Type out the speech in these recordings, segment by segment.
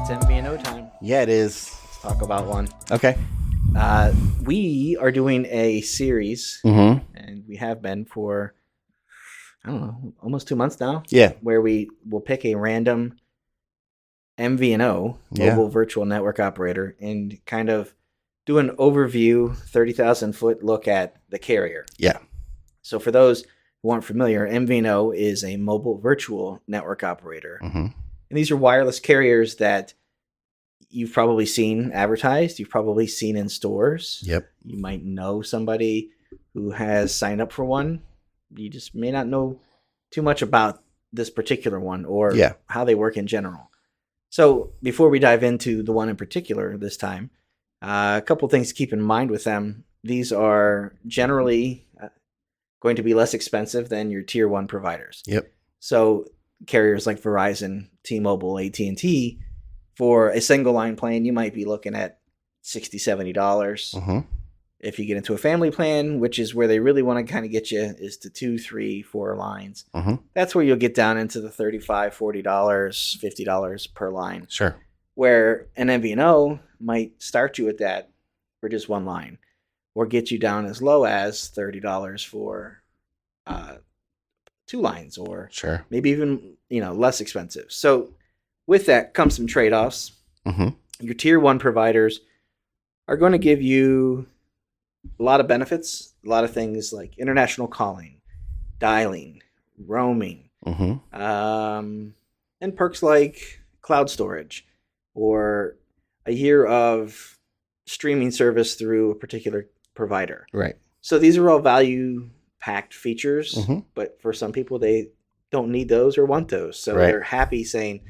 It's MVNO time. Yeah, it is. Let's talk about one. Okay. We are doing a series, Mm-hmm. and we have been for, I don't know, almost 2 months now. Yeah. Where we will pick a random MVNO, mobile virtual network operator, and kind of do an overview, 30,000 foot look at the carrier. Yeah. So for those who aren't familiar, MVNO is a mobile virtual network operator. Mm-hmm. And these are wireless carriers that you've probably seen advertised. You've probably seen in stores. Yep. You might know somebody who has signed up for one. You just may not know too much about this particular one or how they work in general. So before we dive into the one in particular this time, a couple things to keep in mind with them. These are generally going to be less expensive than your tier one providers. Yep. So carriers like Verizon, T-Mobile, AT&T, for a single line plan, you might be looking at $60, $70. Mm-hmm. If you get into a family plan, which is where they really want to kind of get you, is to 2, 3, 4 lines. Mm-hmm. That's where you'll get down into the $35, $40, $50 per line. Sure. Where an MVNO might start you at that for just one line, or get you down as low as $30 for 2 lines, or maybe even less expensive. So with that comes some trade-offs. Mm-hmm. Your tier one providers are going to give you a lot of benefits, a lot of things like international calling, dialing, roaming, and perks like cloud storage or a year of streaming service through a particular provider. Right. So these are all value-packed features, but for some people, they don't need those or want those. So they're happy saying,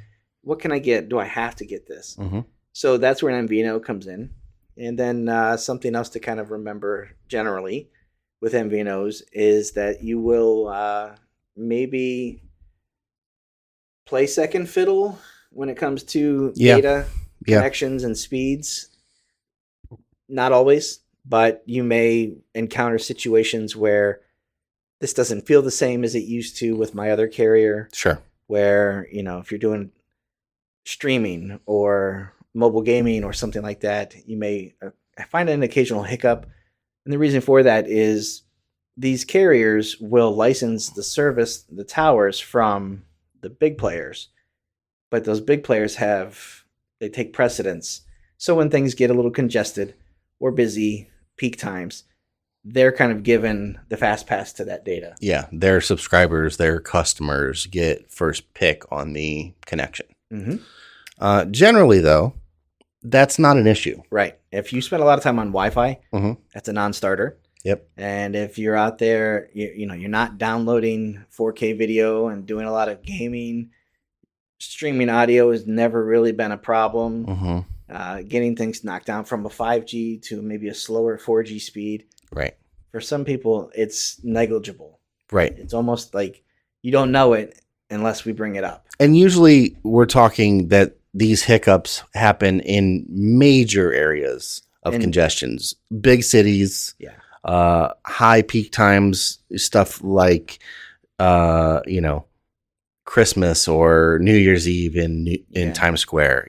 what can I get? Do I have to get this? Mm-hmm. So that's where an MVNO comes in. And then something else to kind of remember generally with MVNOs is that you will maybe play second fiddle when it comes to data connections and speeds. Not always, but you may encounter situations where this doesn't feel the same as it used to with my other carrier. Sure. Where, if you're doing streaming or mobile gaming or something like that, you may find an occasional hiccup. And the reason for that is these carriers will license the service, the towers, from the big players. But those big players they take precedence. So when things get a little congested or busy, peak times, they're kind of given the fast pass to that data. Yeah, their subscribers, their customers get first pick on the connection. Mm-hmm. Generally, though, that's not an issue. Right. If you spend a lot of time on Wi-Fi, Mm-hmm. that's a non-starter. Yep. And if you're out there, you're not downloading 4K video and doing a lot of gaming, streaming audio has never really been a problem. Mm-hmm. Getting things knocked down from a 5G to maybe a slower 4G speed. Right. For some people, it's negligible. Right. It's almost like you don't know it unless we bring it up. And usually we're talking that these hiccups happen in major areas of congestions, big cities, high peak times, stuff like, Christmas or New Year's Eve in Times Square,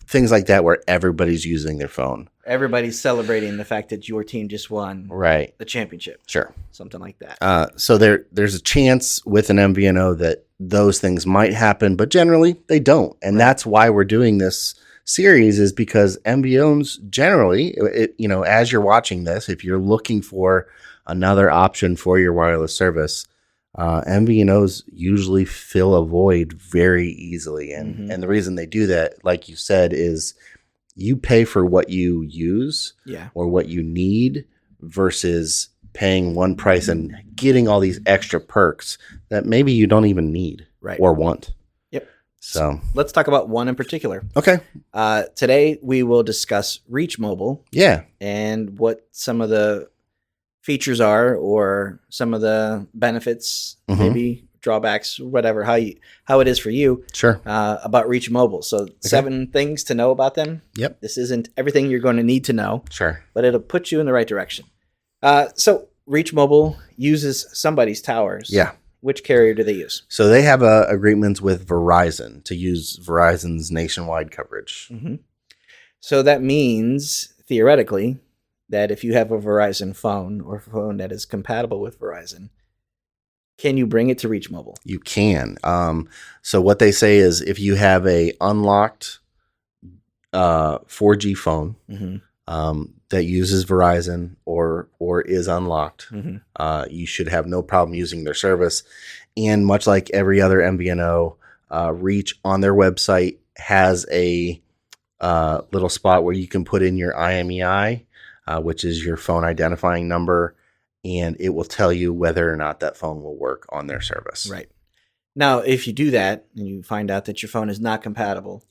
things like that where everybody's using their phone. Everybody's celebrating the fact that your team just won the championship. Sure. Something like that. So there's a chance with an MVNO that those things might happen, but generally they don't. And that's why we're doing this series, is because MVNOs generally, as you're watching this, if you're looking for another option for your wireless service, MVNOs usually fill a void very easily. And the reason they do that, like you said, is you pay for what you use or what you need versus paying one price and getting all these extra perks that maybe you don't even need or want. Yep. So let's talk about one in particular. Okay. Today we will discuss Reach Mobile. Yeah. And what some of the features are, or some of the benefits, maybe drawbacks, whatever, how it is for you. Sure. About Reach Mobile. So 7 things to know about them. Yep. This isn't everything you're going to need to know. Sure. But it'll put you in the right direction. So Reach Mobile uses somebody's towers. Yeah. Which carrier do they use? So they have agreements with Verizon to use Verizon's nationwide coverage. Mm-hmm. So that means, theoretically, that if you have a Verizon phone or a phone that is compatible with Verizon, can you bring it to Reach Mobile? You can. So what they say is if you have a unlocked 4G phone that uses Verizon or is unlocked, you should have no problem using their service. And much like every other MVNO, Reach on their website has a little spot where you can put in your IMEI, which is your phone identifying number, and it will tell you whether or not that phone will work on their service. Right. Now, if you do that and you find out that your phone is not compatible,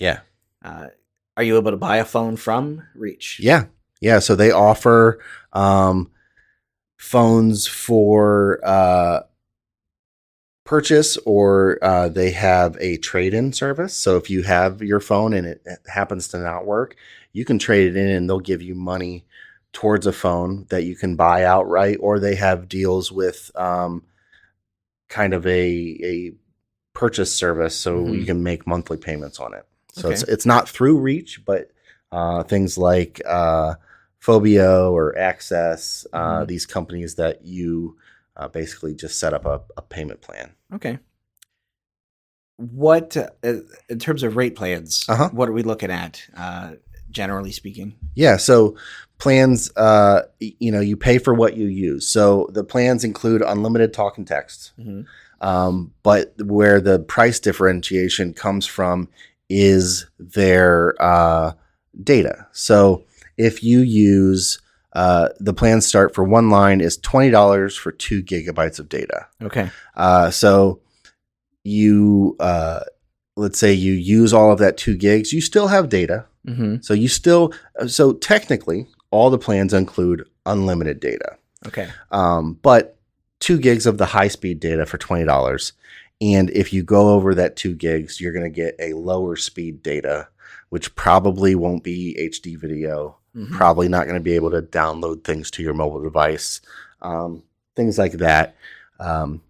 are you able to buy a phone from Reach? Yeah. Yeah. So they offer phones for purchase, or they have a trade-in service. So if you have your phone and it happens to not work, you can trade it in and they'll give you money towards a phone that you can buy outright, or they have deals with kind of a purchase service, so you can make monthly payments on it. So it's not through Reach, but things like Phobio or Access, these companies that you basically just set up a payment plan. Okay. What, in terms of rate plans, what are we looking at, generally speaking? Yeah, so plans, you pay for what you use. So the plans include unlimited talk and text. But where the price differentiation comes from is their data. So if you use the plans start for one line is $20 for 2 gigabytes of data. Okay. So you let's say you use all of that 2 gigs, you still have data. So technically all the plans include unlimited data. Okay. But 2 gigs of the high speed data for $20. And if you go over that 2 gigs, you're going to get a lower speed data, which probably won't be HD video, probably not going to be able to download things to your mobile device, things like that. And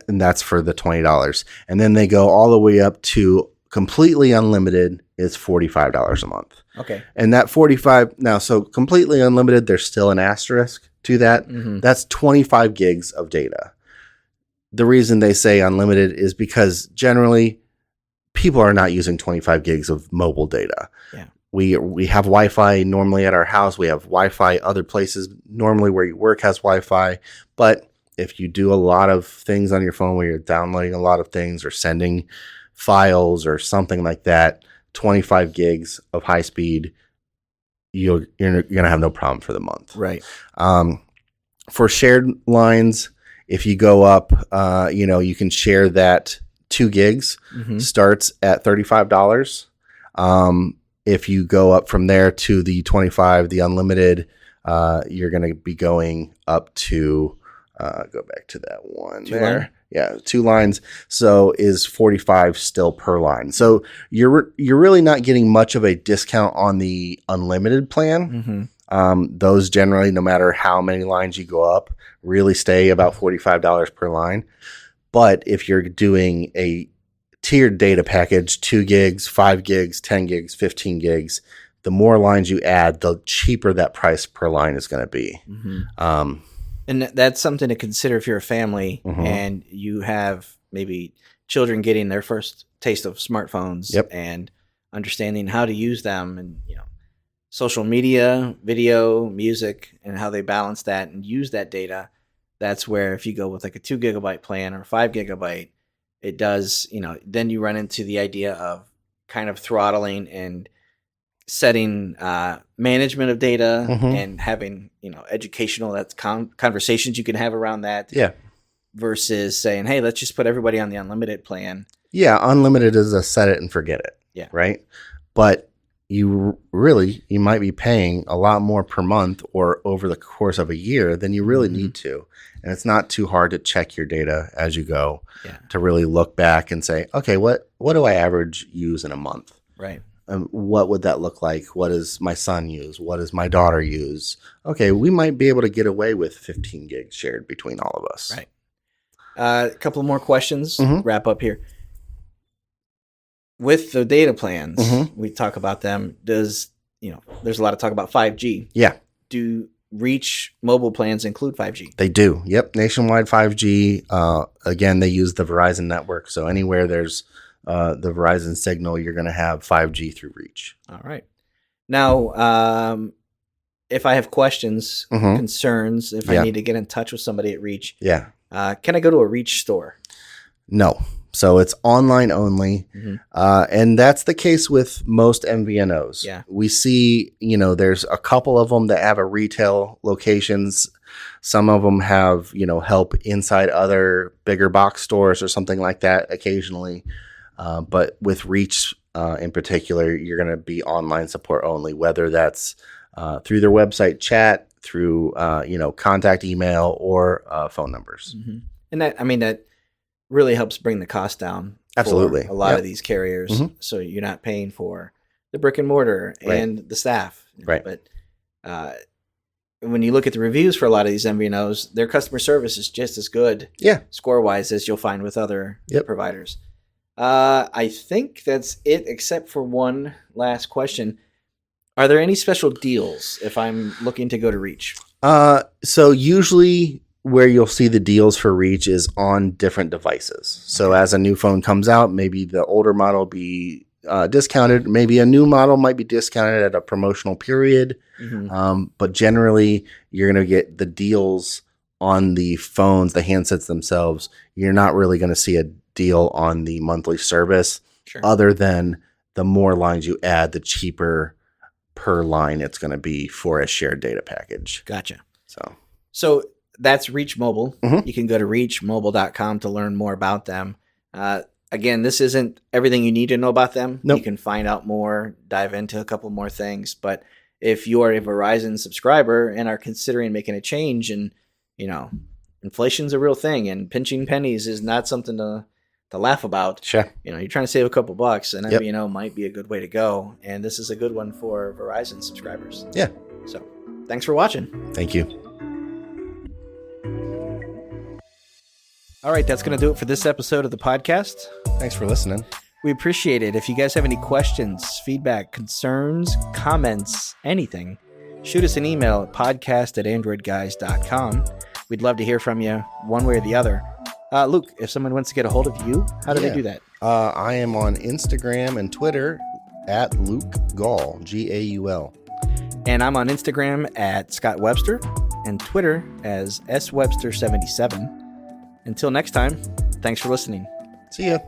that's for the $20. And then they go all the way up to completely unlimited is $45 a month. Okay. And that 45 now, so completely unlimited, there's still an asterisk to that. That's 25 gigs of data. The reason they say unlimited is because generally people are not using 25 gigs of mobile data. Yeah. We have Wi-Fi normally at our house. We have Wi-Fi other places normally where you work has Wi-Fi. But if you do a lot of things on your phone where you're downloading a lot of things or sending files or something like that, 25 gigs of high speed, you're going to have no problem for the month. Right. For shared lines, if you go up, you can share that 2 gigs, starts at $35. If you go up from there to the 25, the unlimited, you're going to be going up to, go back to that one 2 there. line? Yeah, 2 lines. So is 45 still per line. So you're really not getting much of a discount on the unlimited plan. Those generally, no matter how many lines you go up, really stay about $45 per line. But if you're doing a tiered data package, 2 gigs, 5 gigs, 10 gigs, 15 gigs, the more lines you add, the cheaper that price per line is going to be. And that's something to consider if you're a family and you have maybe children getting their first taste of smartphones and understanding how to use them, and social media, video, music, and how they balance that and use that data. That's where if you go with like a 2 gigabyte plan or 5 gigabyte, it does, then you run into the idea of kind of throttling and setting management of data and having, educational, that's conversations you can have around that. Yeah. Versus saying, hey, let's just put everybody on the unlimited plan. Yeah. Unlimited is a set it and forget it. Yeah. Right. But you might be paying a lot more per month or over the course of a year than you really need to. And it's not too hard to check your data as you go to really look back and say, okay, what do I average use in a month? Right. What would that look like? What does my son use? What does my daughter use? Okay, we might be able to get away with 15 gigs shared between all of us. Right. A couple more questions. Mhm. Wrap up here. With the data plans, Mhm. we talk about them. There's a lot of talk about 5G. Yeah, Do Reach mobile plans include 5G? they do. Yep, nationwide 5G. Again, they use the Verizon network, so anywhere there's the Verizon signal, you're going to have 5G through Reach. All right. Now, if I have questions, Mhm. concerns, if I Yeah. need to get in touch with somebody at Reach, Yeah. can I go to a Reach store? No. So it's online only. Mhm. And that's the case with most MVNOs. Yeah. We see, there's a couple of them that have a retail locations. Some of them have, help inside other bigger box stores or something like that occasionally. But with Reach in particular, you're going to be online support only, whether that's through their website chat, through, contact email or phone numbers. Mhm. And that really helps bring the cost down. Absolutely. For a lot Yep. of these carriers. Mhm. So you're not paying for the brick and mortar and the staff. Right. But when you look at the reviews for a lot of these MVNOs, their customer service is just as good, Yeah. score-wise, as you'll find with other Yep. providers. I think that's it, except for one last question. Are there any special deals if I'm looking to go to Reach? So usually where you'll see the deals for Reach is on different devices. So Okay. as a new phone comes out, maybe the older model will be discounted. Maybe a new model might be discounted at a promotional period. Mhm. But generally, you're going to get the deals on the phones, the handsets themselves. You're not really going to see a deal on the monthly service, Sure. other than the more lines you add, the cheaper per line it's going to be for a shared data package. Gotcha. So That's Reach Mobile. Mhm. You can go to reachmobile.com to learn more about them. Again, this isn't everything you need to know about them. Nope. You can find out more, dive into a couple more things. But if you are a Verizon subscriber and are considering making a change, and inflation's a real thing, and pinching pennies is not something to laugh about. sure. You're trying to save a couple bucks, and Yep. MVNO might be a good way to go. And this is a good one for Verizon subscribers. Yeah. So, thanks for watching. Thank you. All right, that's going to do it for this episode of the podcast. Thanks for listening. We appreciate it. If you guys have any questions, feedback, concerns, comments, anything, shoot us an email at podcast@AndroidGuys.com. We'd love to hear from you one way or the other. Luke, if someone wants to get a hold of you, how do they Yeah. do that? I am on Instagram and Twitter at Luke Gaul, Gaul. And I'm on Instagram at Scott Webster and Twitter as SWebster77. Until next time, thanks for listening. See ya.